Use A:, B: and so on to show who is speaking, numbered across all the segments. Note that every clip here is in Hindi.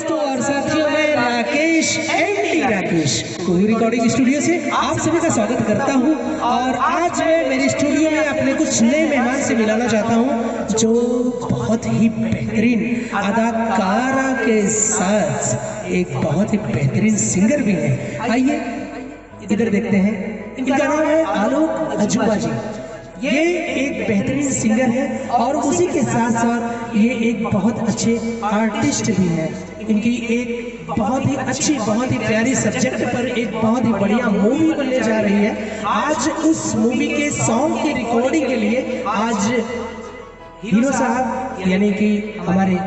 A: दोस्तों और साथियों, मैं Rakesh MD Rakesh Kohu recording studio से आप सभी का स्वागत करता हूं। और आज मैं मेरे स्टूडियो में अपने कुछ नए मेहमान से मिलाना चाहता हूं जो बहुत ही बेहतरीन अदाकारा के साथ एक बहुत ही बेहतरीन सिंगर भी है। आइए इधर देखते हैं। इनका नाम है आलोक अजूबा जी। ये एक बेहतरीन सिंगर है और उसी के साथ साथ ये एक बहुत अच्छे आर्टिस्ट भी है। इनकी एक बहुत ही अच्छी, बहुत ही प्यारी सब्जेक्ट पर एक बहुत ही बढ़िया मूवी बनने जा रही है। आज उस मूवी के सॉन्ग की रिकॉर्डिंग के लिए आज हीरो साहब यानी कि हमारे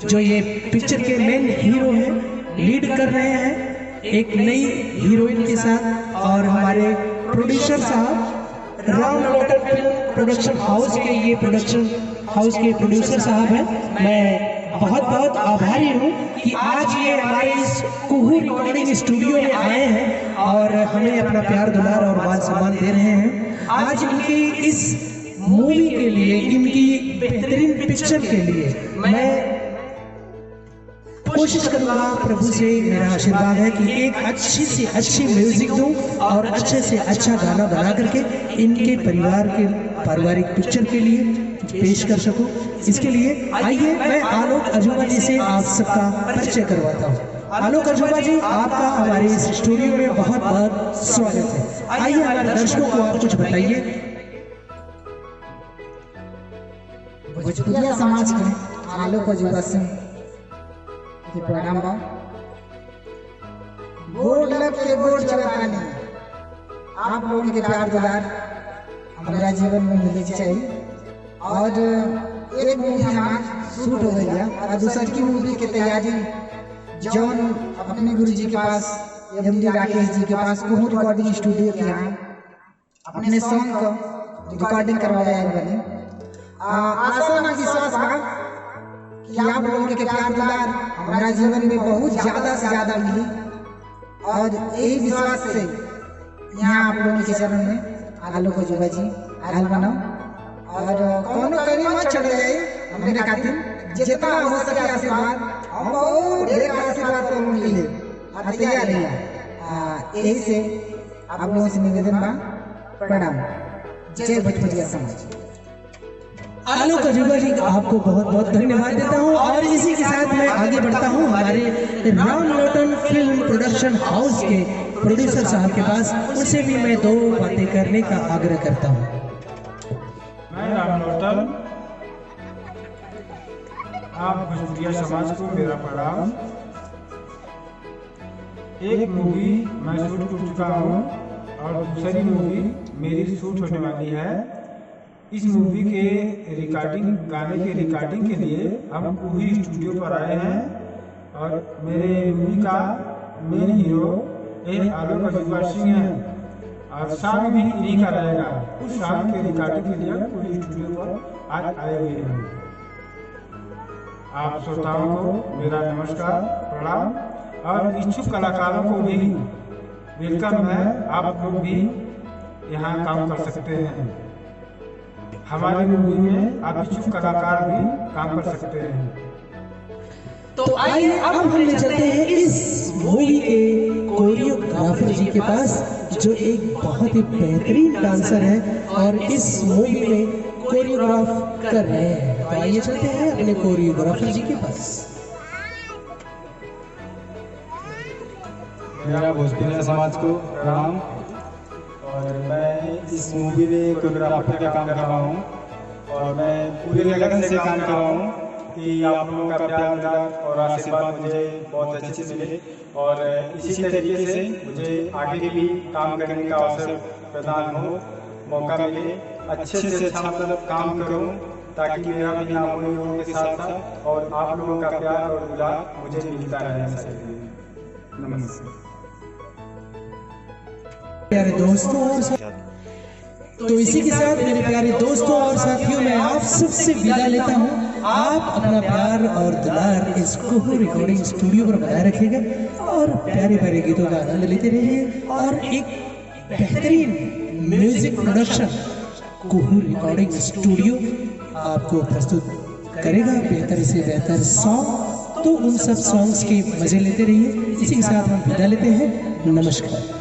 A: जो ये पिक्चर के मेन हीरो हैं लीड कर रहे हैं एक नई हीरोइन के साथ, और हमारे प्रोड्यूसर साहब Ram Lotan film production house के ये प्रोडक्शन हाउस के प्रोड्यूसर साहब हैं। मैं बहुत बहुत आभारी हूँ कि आज ये हमारे इस कोहू रिकॉर्डिंग स्टूडियो में आए हैं और हमें अपना प्यार दुलार और मान सम्मान दे रहे हैं। आज इनकी इस मूवी के लिए, इनकी बेहतरीन पिक्चर के लिए मैं कोशिश करूंगा, प्रभु से मेरा आशीर्वाद है कि एक अच्छी से अच्छी म्यूजिक दूं और अच्छे से अच्छा गाना बना करके इनके परिवार के पारिवारिक पिक्चर के लिए पेश कर सकूं। इसके लिए आइए मैं आलोक अजूबा जी से आप सबका परिचय करवाता हूं। आलोक अजूबा जी, आपका हमारे इस स्टूडियो में बहुत बहुत स्वागत है। आइए हमारे दर्शकों को आप कुछ बताइए।
B: भोजपुरिया समाज के आलोक अजूबा सिंह के प्रोग्राम बा गोड़ लग के गोड़ चलता नहीं। आप लोगों के प्यार दुलार हमारा जीवन में मिलनी चाहिए। और एक मूवी हमारा शूट हो गया और दूसरी मूवी की तैयारी जॉन अपने गुरु जी के पास, एमडी राकेश जी के पास कोहू रिकॉर्डिंग स्टूडियो के यहाँ अपने सॉन्ग का रिकॉर्डिंग करवाया बने। आशा ना विश्वास बा कि आप लोगों के प्यार दुलार हमारा जीवन में बहुत ज्यादा से ज्यादा मिली, और यही विश्वास से यहाँ आप लोगों के चरण में आलोक अजूबा जी आल बनाओ और कोनो करी मत छोड़ जाए। हमारे खातिर जितना हो सके आशीर्वाद, हम बहुत ढेर आशीर्वाद तो मिले और तैयार है। यही से आप लोगों से निवेदन बा, प्रणाम। जय भोजपुरिया समाज।
A: आलोक अजूबा जी, आपको बहुत बहुत धन्यवाद देता हूं। और इसी के साथ मैं आगे बढ़ता हूं हमारे Ram Lotan film production house के प्रोड्यूसर साहब के पास। उनसे भी मैं दो बातें करने का आग्रह करता हूं।
C: मैं राम लोटन, आप भोजपुरिया समाज को मेरा प्रणाम। एक मूवी मैं शूट कर चुका हूँ और दूसरी मूवी मेरी शूट होने वाली है। इस मूवी के रिकॉर्डिंग, गाने के रिकॉर्डिंग के लिए हम कोहू स्टूडियो पर आए हैं और मेरे मूवी का मेन हीरो एक आलोक अजूबा सिंह है और सॉन्ग भी इन्हीं का रहेगा। उस सॉन्ग के रिकॉर्डिंग के लिए कोहू स्टूडियो पर आज आए हुए हैं। आप श्रोताओं को मेरा नमस्कार, प्रणाम, और इच्छुक कलाकारों को भी वेलकम है। आप लोग भी यहाँ काम कर सकते हैं। हमारी मूवी में आप इच्छुक कलाकार भी काम कर सकते हैं।
A: तो आइए अब हम ले चलते हैं इस मूवी के कोरियोग्राफर जी के पास, जो एक बहुत ही बेहतरीन डांसर है और इस मूवी में कोरियोग्राफ कर रहे हैं। तो आइए चलते हैं अपने कोरियोग्राफर जी के पास।
D: मेरा भोजपुरिया समाज को प्रणाम। और मैं इस मूवी में कोरियोग्राफर का काम कर रहा हूँ और मैं पूरे लगन से काम कर रहा हूँ कि आप लोगों का प्यार दुलार और आशीर्वाद मुझे बहुत अच्छे से मिले और इसी तरीके से मुझे आगे भी काम करने का अवसर प्रदान हो, मौका मिले। अच्छे से अच्छा मतलब काम करूँ ताकि मेरा भी नाम उन लोगों के साथ साथ और आप लोगों का प्यार और दुलार मुझे मिलता रहे। नमस्ते
A: प्यारे दोस्तों और तो इसी के साथ मेरे प्यारे दोस्तों और साथियों, मैं आप सबसे विदा लेता हूँ। आप अपना प्यार और दुलार इस कोहू रिकॉर्डिंग स्टूडियो पर बनाए रखिएगा और प्यारे प्यारे गीतों का आनंद लेते रहिए। और एक बेहतरीन म्यूजिक प्रोडक्शन कोहू रिकॉर्डिंग स्टूडियो आपको प्रस्तुत करेगा बेहतर से बेहतर सॉन्ग। तो उन सब सॉन्ग्स के मजे लेते रहिए। इसी के साथ हम विदा लेते हैं। नमस्कार।